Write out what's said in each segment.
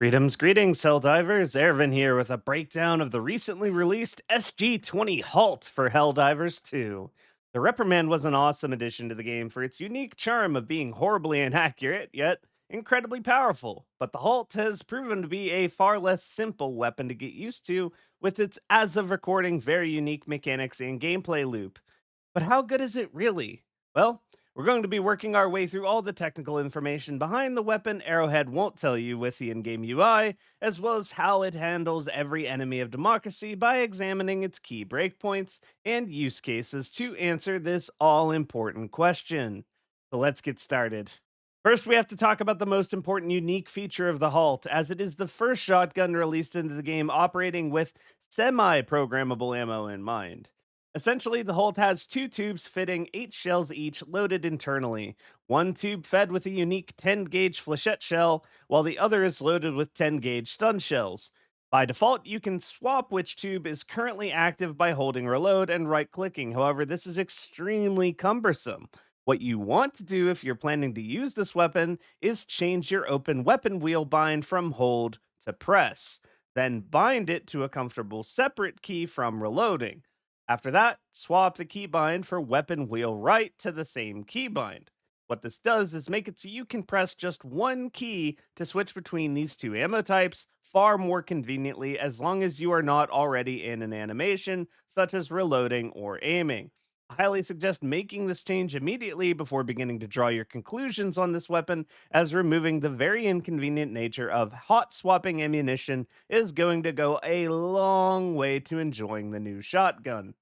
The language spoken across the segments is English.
Greetings, Helldivers. Ervin here with a breakdown of the recently released SG-20 Halt for Helldivers 2. The Reprimand was an awesome addition to the game for its unique charm of being horribly inaccurate, yet incredibly powerful. But the Halt has proven to be a far less simple weapon to get used to, with its, as of recording, very unique mechanics and gameplay loop. But how good is it really? Well, we're going to be working our way through all the technical information behind the weapon Arrowhead won't tell you with the in game UI, as well as how it handles every enemy of democracy by examining its key breakpoints and use cases to answer this all important question. So let's get started. First, we have to talk about the most important unique feature of the Halt, as it is the first shotgun released into the game operating with semi programmable ammo in mind. Essentially, the Holt has two tubes fitting 8 shells each loaded internally. One tube fed with a unique 10 gauge flechette shell, while the other is loaded with 10 gauge stun shells. By default, you can swap which tube is currently active by holding reload and right clicking. However, this is extremely cumbersome. What you want to do if you're planning to use this weapon is change your open weapon wheel bind from hold to press, then bind it to a comfortable separate key from reloading. After that, swap the keybind for weapon wheel right to the same keybind. What this does is make it so you can press just one key to switch between these two ammo types far more conveniently as long as you are not already in an animation, such as reloading or aiming. I highly suggest making this change immediately before beginning to draw your conclusions on this weapon, as removing the very inconvenient nature of hot swapping ammunition is going to go a long way to enjoying the new shotgun.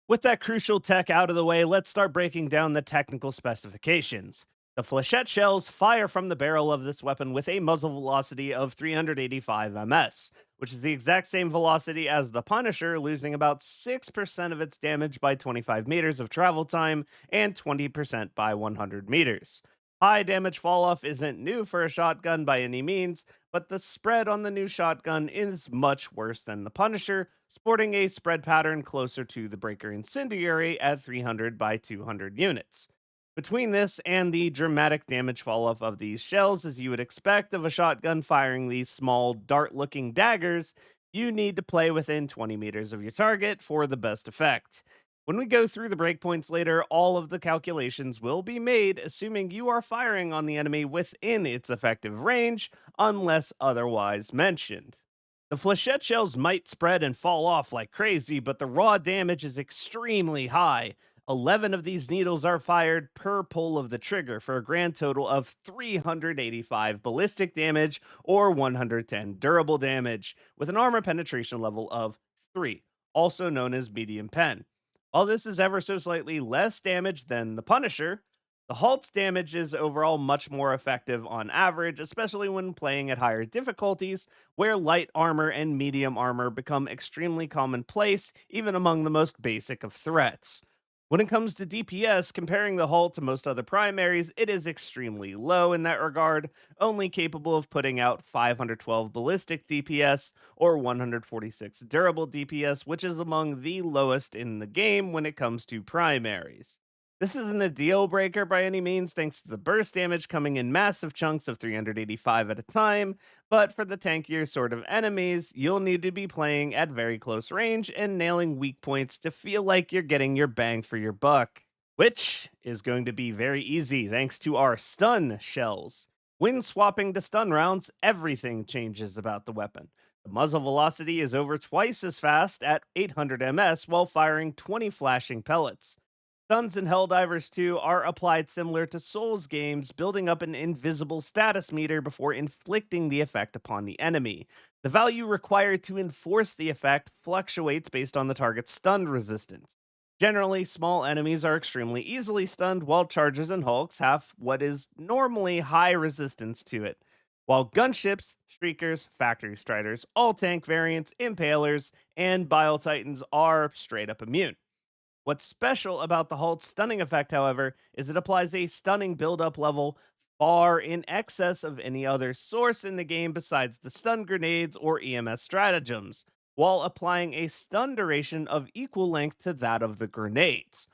With that crucial tech out of the way, let's start breaking down the technical specifications. The flechette shells fire from the barrel of this weapon with a muzzle velocity of 385 ms, which is the exact same velocity as the Punisher, losing about 6% of its damage by 25 meters of travel time and 20% by 100 meters. High damage falloff isn't new for a shotgun by any means, but the spread on the new shotgun is much worse than the Punisher, sporting a spread pattern closer to the Breaker Incendiary at 300 by 200 units. Between this and the dramatic damage falloff of these shells, as you would expect of a shotgun firing these small, dart looking daggers, you need to play within 20 meters of your target for the best effect. When we go through the breakpoints later, all of the calculations will be made assuming you are firing on the enemy within its effective range, unless otherwise mentioned. The flechette shells might spread and fall off like crazy, but the raw damage is extremely high. 11 of these needles are fired per pull of the trigger for a grand total of 385 ballistic damage or 110 durable damage, with an armor penetration level of 3, also known as medium pen. While this is ever so slightly less damage than the Punisher, the Halt's damage is overall much more effective on average, especially when playing at higher difficulties, where light armor and medium armor become extremely commonplace, even among the most basic of threats. When it comes to DPS, comparing the Halt to most other primaries, it is extremely low in that regard, only capable of putting out 512 ballistic DPS or 146 durable DPS, which is among the lowest in the game when it comes to primaries. This isn't a deal breaker by any means, thanks to the burst damage coming in massive chunks of 385 at a time, but for the tankier sort of enemies, you'll need to be playing at very close range and nailing weak points to feel like you're getting your bang for your buck, which is going to be very easy thanks to our stun shells. When swapping to stun rounds, everything changes about the weapon. The muzzle velocity is over twice as fast at 800 ms while firing 20 flashing pellets. Stuns in Helldivers 2 are applied similar to Souls games, building up an invisible status meter before inflicting the effect upon the enemy. The value required to enforce the effect fluctuates based on the target's stun resistance. Generally, small enemies are extremely easily stunned, while chargers and hulks have what is normally high resistance to it. While gunships, streakers, factory striders, all tank variants, impalers, and bile titans are straight up immune. What's special about the Halt's stunning effect, however, is it applies a stunning build-up level far in excess of any other source in the game besides the stun grenades or EMS stratagems, while applying a stun duration of equal length to that of the grenades.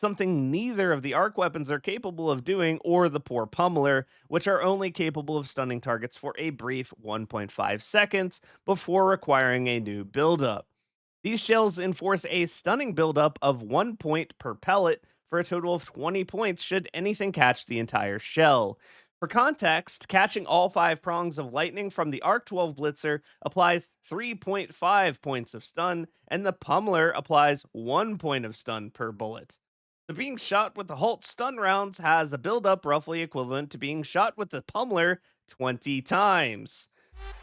something neither of the arc weapons are capable of doing, or the poor pummeler, which are only capable of stunning targets for a brief 1.5 seconds before requiring a new buildup. These shells enforce a stunning buildup of 1 point per pellet for a total of 20 points should anything catch the entire shell. For context, catching all 5 prongs of lightning from the Arc 12 Blitzer applies 3.5 points of stun, and the Pummeler applies 1 point of stun per bullet. So being shot with the Halt Stun rounds has a buildup roughly equivalent to being shot with the Pummeler 20 times.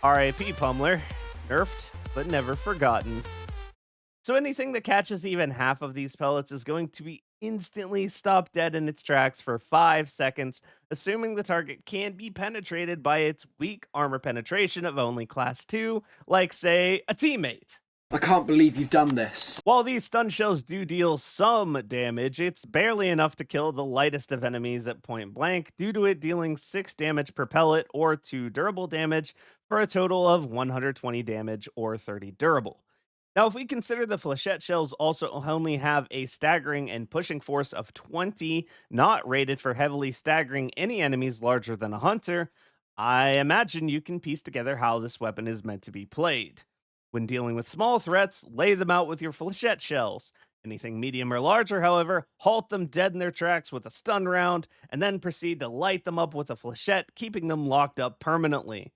RAP Pummeler, nerfed but never forgotten. So anything that catches even half of these pellets is going to be instantly stopped dead in its tracks for 5 seconds, assuming the target can be penetrated by its weak armor penetration of only class 2, like, say, a teammate. I can't believe you've done this. While these stun shells do deal some damage, it's barely enough to kill the lightest of enemies at point blank, due to it dealing 6 damage per pellet or 2 durable damage for a total of 120 damage or 30 durable. Now, if we consider the flechette shells also only have a staggering and pushing force of 20, not rated for heavily staggering any enemies larger than a hunter, I imagine you can piece together how this weapon is meant to be played. When dealing with small threats, lay them out with your flechette shells. Anything medium or larger, however, halt them dead in their tracks with a stun round, and then proceed to light them up with a flechette, keeping them locked up permanently.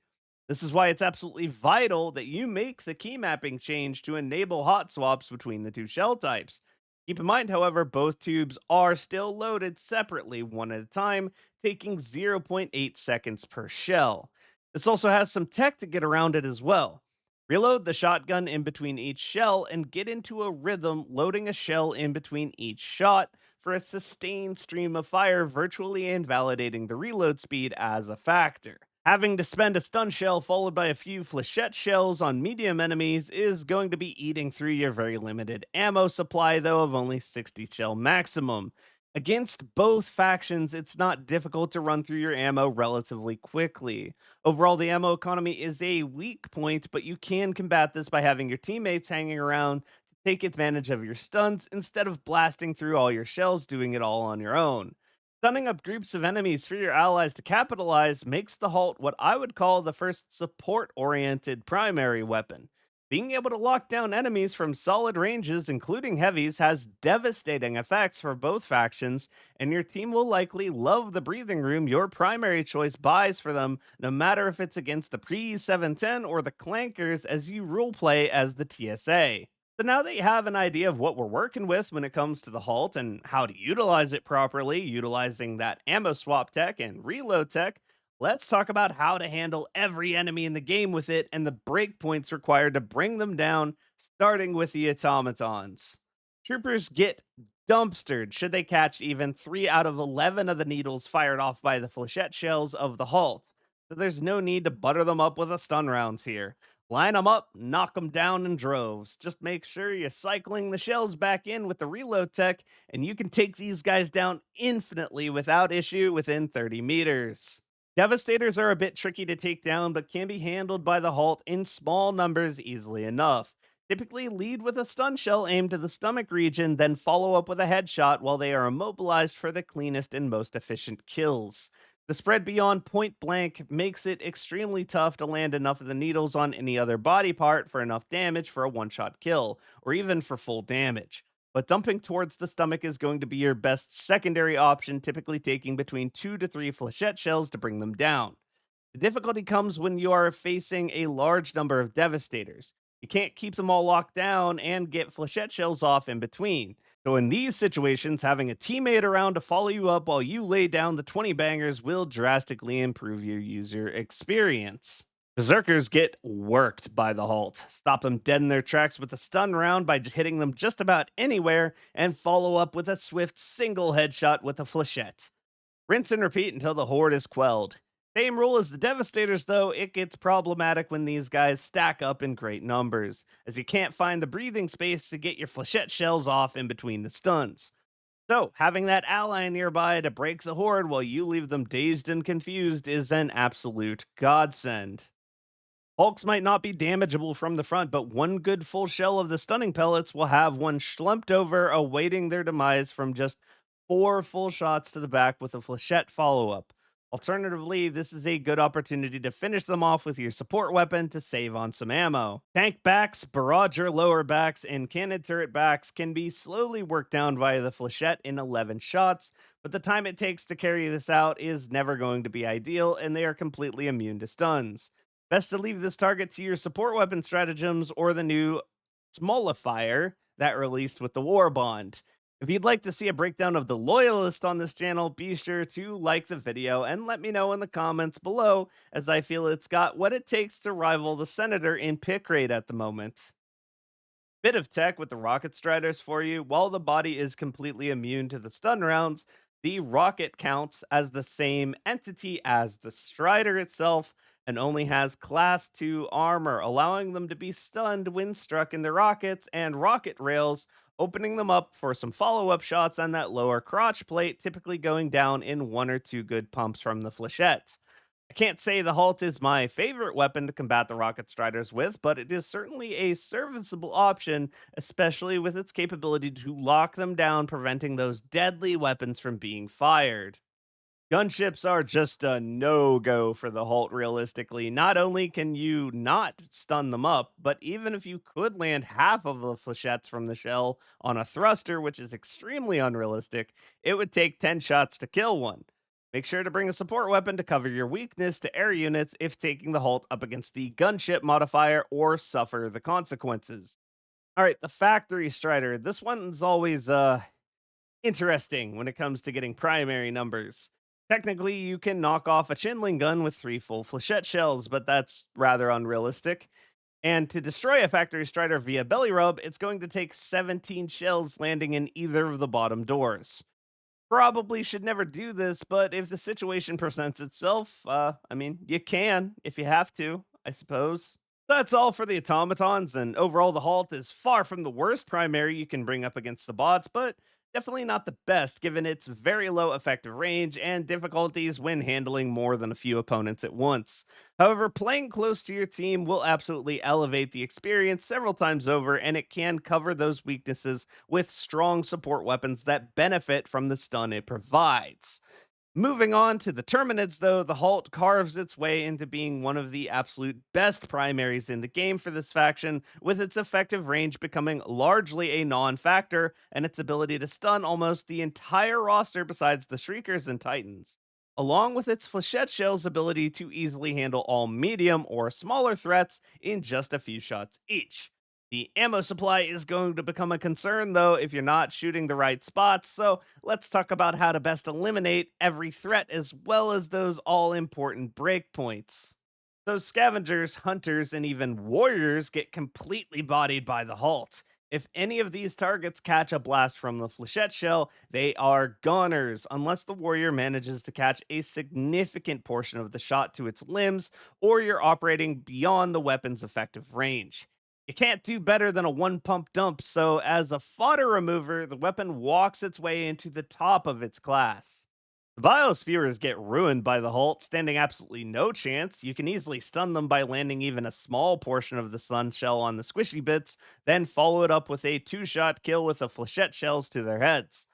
This is why it's absolutely vital that you make the key mapping change to enable hot swaps between the two shell types. Keep in mind, however, both tubes are still loaded separately, one at a time, taking 0.8 seconds per shell. This also has some tech to get around it as well. Reload the shotgun in between each shell and get into a rhythm, loading a shell in between each shot for a sustained stream of fire, virtually invalidating the reload speed as a factor. Having to spend a stun shell followed by a few flechette shells on medium enemies is going to be eating through your very limited ammo supply, though, of only 60 shell maximum. Against both factions, it's not difficult to run through your ammo relatively quickly. Overall, the ammo economy is a weak point, but you can combat this by having your teammates hanging around to take advantage of your stunts instead of blasting through all your shells, doing it all on your own. Stunning up groups of enemies for your allies to capitalize makes the Halt what I would call the first support oriented primary weapon. Being able to lock down enemies from solid ranges, including heavies, has devastating effects for both factions, and your team will likely love the breathing room your primary choice buys for them, no matter if it's against the pre 710 or the Clankers as you roleplay as the TSA. So now that you have an idea of what we're working with when it comes to the Halt and how to utilize it properly, utilizing that ammo swap tech and reload tech, let's talk about how to handle every enemy in the game with it and the breakpoints required to bring them down, starting with the automatons. Troopers get dumpstered should they catch even 3 out of 11 of the needles fired off by the flechette shells of the Halt. So there's no need to butter them up with a stun rounds here. Line them up, knock them down in droves. Just make sure you're cycling the shells back in with the reload tech, and you can take these guys down infinitely without issue within 30 meters. Devastators are a bit tricky to take down, but can be handled by the Halt in small numbers easily enough. Typically, lead with a stun shell aimed to the stomach region, then follow up with a headshot while they are immobilized for the cleanest and most efficient kills. The spread beyond point blank makes it extremely tough to land enough of the needles on any other body part for enough damage for a one shot kill, or even for full damage. But dumping towards the stomach is going to be your best secondary option, typically taking between 2 to 3 flechette shells to bring them down. The difficulty comes when you are facing a large number of Devastators. You can't keep them all locked down and get flechette shells off in between. So in these situations, having a teammate around to follow you up while you lay down the 20 bangers will drastically improve your user experience. Berserkers get worked by the Halt. Stop them dead in their tracks with a stun round by hitting them just about anywhere, and follow up with a swift single headshot with a flechette. Rinse and repeat until the horde is quelled. Same rule as the Devastators, though, it gets problematic when these guys stack up in great numbers, as you can't find the breathing space to get your flechette shells off in between the stuns. So, having that ally nearby to break the horde while you leave them dazed and confused is an absolute godsend. Hulks might not be damageable from the front, but one good full shell of the stunning pellets will have one schlumped over, awaiting their demise from just 4 full shots to the back with a flechette follow up. Alternatively, this is a good opportunity to finish them off with your support weapon to save on some ammo. Tank backs, barrager lower backs, and cannon turret backs can be slowly worked down via the flechette in 11 shots, but the time it takes to carry this out is never going to be ideal, and they are completely immune to stuns. Best to leave this target to your support weapon stratagems or the new Smolifier that released with the Warbond. If you'd like to see a breakdown of the Loyalist on this channel, be sure to like the video and let me know in the comments below, as I feel it's got what it takes to rival the Senator in pick rate at the moment. Bit of tech with the rocket striders for you. While the body is completely immune to the stun rounds, the rocket counts as the same entity as the strider itself and only has class 2 armor, allowing them to be stunned when struck in the rockets and rocket rails, opening them up for some follow-up shots on that lower crotch plate, typically going down in 1 or 2 good pumps from the flechette. I can't say the Halt is my favorite weapon to combat the Rocket Striders with, but it is certainly a serviceable option, especially with its capability to lock them down, preventing those deadly weapons from being fired. Gunships are just a no go for the Halt, realistically. Not only can you not stun them up, but even if you could land half of the flechettes from the shell on a thruster, which is extremely unrealistic, it would take 10 shots to kill one. Make sure to bring a support weapon to cover your weakness to air units if taking the Halt up against the gunship modifier or suffer the consequences. All right, the Factory Strider. This one's always interesting when it comes to getting primary numbers. Technically, you can knock off a Chinling gun with 3 full flechette shells, but that's rather unrealistic. And to destroy a Factory Strider via belly rub, it's going to take 17 shells landing in either of the bottom doors. Probably should never do this, but if the situation presents itself, you can if you have to, I suppose. That's all for the automatons, and overall, the Halt is far from the worst primary you can bring up against the bots, but definitely not the best given its very low effective range and difficulties when handling more than a few opponents at once. However, playing close to your team will absolutely elevate the experience several times over, and it can cover those weaknesses with strong support weapons that benefit from the stun it provides. Moving on to the Terminids, though, the Halt carves its way into being one of the absolute best primaries in the game for this faction, with its effective range becoming largely a non factor, and its ability to stun almost the entire roster besides the Shriekers and Titans. Along with its Flechette Shell's ability to easily handle all medium or smaller threats in just a few shots each. The ammo supply is going to become a concern, though, if you're not shooting the right spots, so let's talk about how to best eliminate every threat as well as those all important breakpoints. Those scavengers, hunters, and even warriors get completely bodied by the Halt. If any of these targets catch a blast from the flechette shell, they are goners, unless the warrior manages to catch a significant portion of the shot to its limbs, or you're operating beyond the weapon's effective range. You can't do better than a one pump dump, so as a fodder remover, the weapon walks its way into the top of its class. Biospheres get ruined by the Halt, standing absolutely no chance. You can easily stun them by landing even a small portion of the stun shell on the squishy bits, then follow it up with a 2-shot kill with the flechette shells to their heads.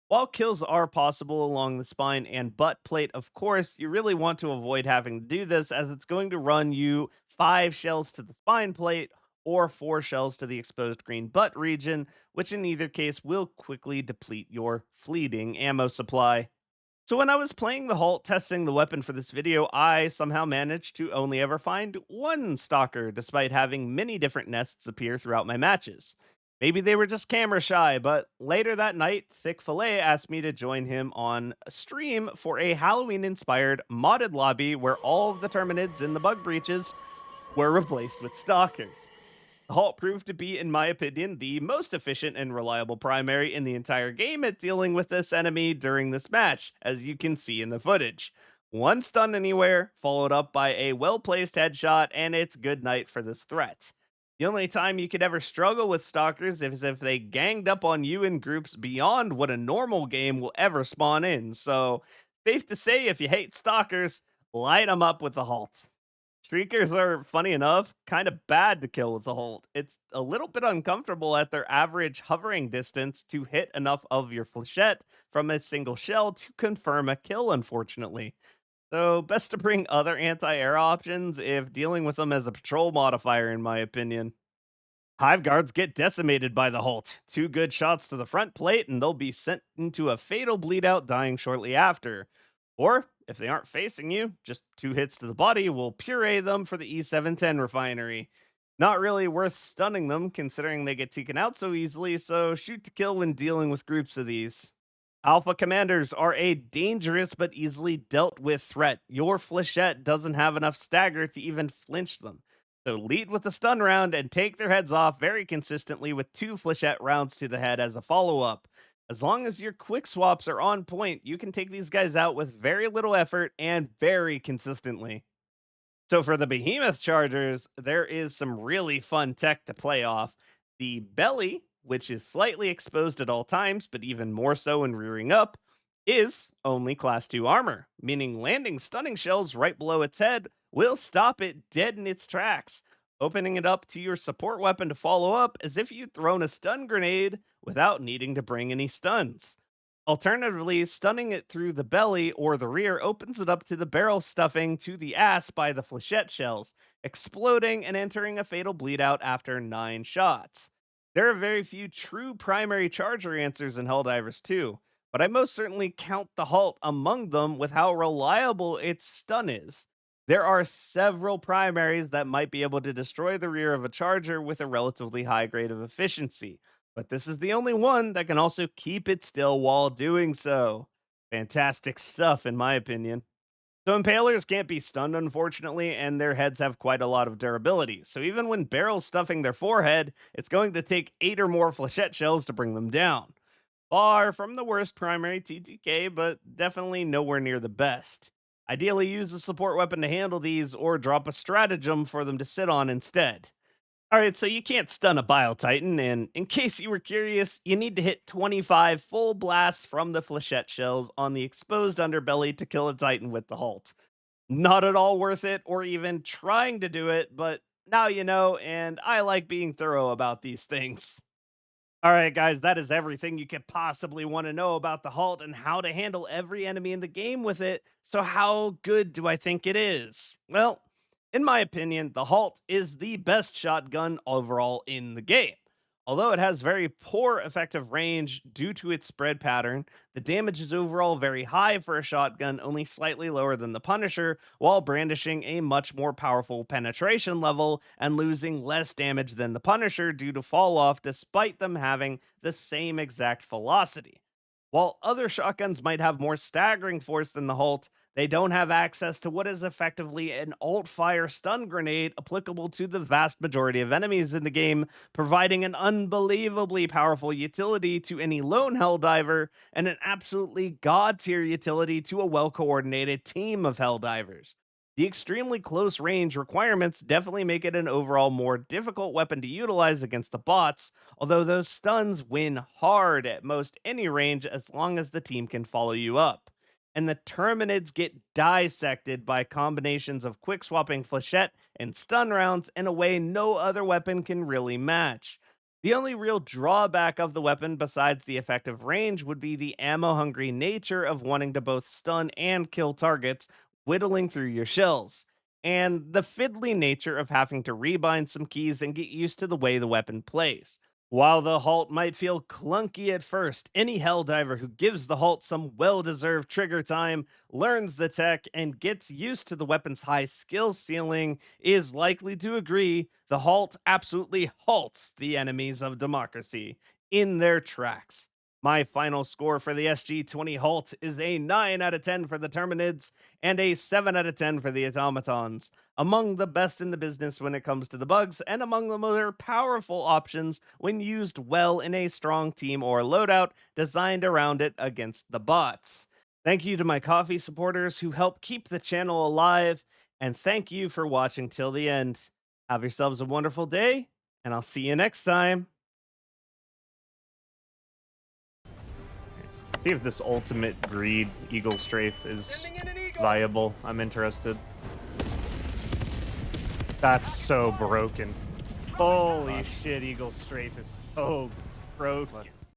While kills are possible along the spine and butt plate, of course, you really want to avoid having to do this, as it's going to run you 5 shells to the spine plate or 4 shells to the exposed green butt region, which in either case will quickly deplete your fleeting ammo supply. So when I was playing the Halt testing the weapon for this video, I somehow managed to only ever find one Stalker, despite having many different nests appear throughout my matches. Maybe they were just camera shy, but later that night, Thick Fillet asked me to join him on a stream for a Halloween inspired modded lobby where all of the Terminids in the bug breaches were replaced with Stalkers. Halt proved to be, in my opinion, the most efficient and reliable primary in the entire game at dealing with this enemy during this match, as you can see in the footage. One stun anywhere, followed up by a well placed headshot, and it's good night for this threat. The only time you could ever struggle with Stalkers is if they ganged up on you in groups beyond what a normal game will ever spawn in, so safe to say if you hate Stalkers, light them up with the Halt. Shriekers are, funny enough, kind of bad to kill with the Halt. It's a little bit uncomfortable at their average hovering distance to hit enough of your flechette from a single shell to confirm a kill, unfortunately. So, best to bring other anti air options if dealing with them as a patrol modifier, in my opinion. Hive Guards get decimated by the Halt. Two good shots to the front plate, and they'll be sent into a fatal bleed out, dying shortly after. Or, if they aren't facing you, just two hits to the body will puree them for the E710 refinery. Not really worth stunning them, considering they get taken out so easily, so shoot to kill when dealing with groups of these. Alpha commanders are a dangerous but easily dealt with threat. Your flechette doesn't have enough stagger to even flinch them. So lead with the stun round and take their heads off very consistently with two flechette rounds to the head as a follow up. As long as your quick swaps are on point, you can take these guys out with very little effort and very consistently. So for the Behemoth Chargers, there is some really fun tech to play off. The belly, which is slightly exposed at all times, but even more so when rearing up, is only class 2 armor, meaning landing stunning shells right below its head will stop it dead in its tracks, opening it up to your support weapon to follow up as if you'd thrown a stun grenade without needing to bring any stuns. Alternatively, stunning it through the belly or the rear opens it up to the barrel stuffing to the ass by the flechette shells, exploding and entering a fatal bleed out after 9 shots. There are very few true primary charger answers in Helldivers 2, but I most certainly count the Halt among them with how reliable its stun is. There are several primaries that might be able to destroy the rear of a charger with a relatively high grade of efficiency, but this is the only one that can also keep it still while doing so. Fantastic stuff, in my opinion. So, impalers can't be stunned, unfortunately, and their heads have quite a lot of durability. So, even when barrels stuffing their forehead, it's going to take 8 or more flechette shells to bring them down. Far from the worst primary TTK, but definitely nowhere near the best. Ideally, use a support weapon to handle these, or drop a stratagem for them to sit on instead. All right, so you can't stun a Bile Titan, and in case you were curious, you need to hit 25 full blasts from the flechette shells on the exposed underbelly to kill a Titan with the Halt. Not at all worth it, or even trying to do it, but now you know, and I like being thorough about these things. All right, guys, that is everything you could possibly want to know about the Halt and how to handle every enemy in the game with it. So, how good do I think it is? Well, in my opinion, the Halt is the best shotgun overall in the game. Although it has very poor effective range due to its spread pattern, the damage is overall very high for a shotgun, only slightly lower than the Punisher, while brandishing a much more powerful penetration level and losing less damage than the Punisher due to fall off despite them having the same exact velocity. While other shotguns might have more staggering force than the Halt, they don't have access to what is effectively an alt fire stun grenade applicable to the vast majority of enemies in the game, providing an unbelievably powerful utility to any lone Helldiver and an absolutely god tier utility to a well coordinated team of Helldivers. The extremely close range requirements definitely make it an overall more difficult weapon to utilize against the bots, although those stuns win hard at most any range as long as the team can follow you up. And the Terminids get dissected by combinations of quick swapping flechette and stun rounds in a way no other weapon can really match. The only real drawback of the weapon, besides the effective range, would be the ammo hungry nature of wanting to both stun and kill targets, whittling through your shells, and the fiddly nature of having to rebind some keys and get used to the way the weapon plays. While the Halt might feel clunky at first, any Helldiver who gives the Halt some well deserved trigger time, learns the tech, and gets used to the weapon's high skill ceiling is likely to agree the Halt absolutely halts the enemies of democracy in their tracks. My final score for the SG-20 Halt is a 9 out of 10 for the Terminids and a 7 out of 10 for the Automatons, among the best in the business when it comes to the bugs, and among the more powerful options when used well in a strong team or loadout designed around it against the bots. Thank you to my coffee supporters who help keep the channel alive, and thank you for watching till the end. Have yourselves a wonderful day, and I'll see you next time. See if this ultimate greed eagle strafe is viable. I'm interested. That's so broken. Holy shit, Eagle Strafe is so broken.